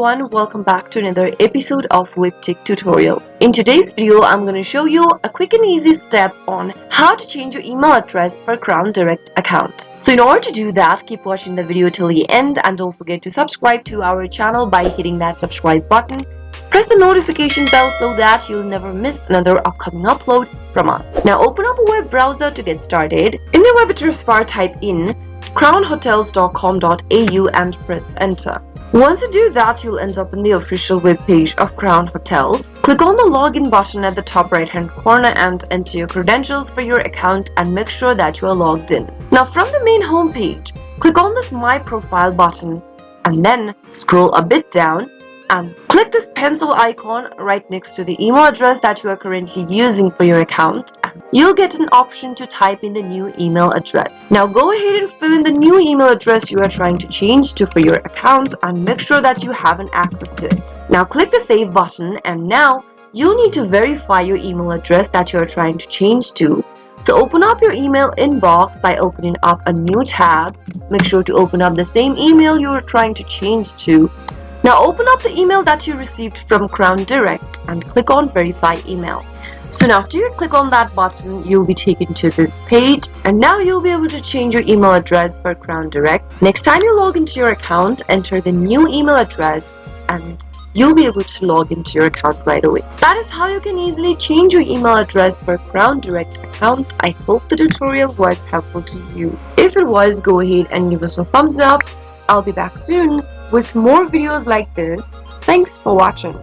everyone, welcome back to another episode of Webtech Tutorial. In today's video, I'm going to show you a quick and easy step on how to change your email address for Crown Direct account. So in order to do that, keep watching the video till the end and don't forget to subscribe to our channel by hitting that subscribe button. Press the notification bell so that you'll never miss another upcoming upload from us. Now open up a web browser to get started. In the web address bar, type in crownhotels.com.au and press enter. Once you do that, you'll end up in the official web page of Crown Hotels. Click on the login button at the top right hand corner and enter your credentials for your account and make sure that you are logged in. Now from the main home page, click on this My Profile button and then scroll a bit down and click this pencil icon right next to the email address that you are currently using for your account. You'll get an option to type in the new email address. Now go ahead and fill in the new email address you are trying to change to for your account and make sure that you have an access to it. Now click the save button and now you'll need to verify your email address that you are trying to change to. So open up your email inbox by opening up a new tab. Make sure to open up the same email you are trying to change to. Now open up the email that you received from Crown Direct and click on Verify Email. Soon after you click on that button, you'll be taken to this page and now you'll be able to change your email address for Crown Direct. Next time you log into your account, enter the new email address and you'll be able to log into your account right away. That is how you can easily change your email address for Crown Direct account. I hope the tutorial was helpful to you. If it was, go ahead and give us a thumbs up. I'll be back soon with more videos like this. Thanks for watching.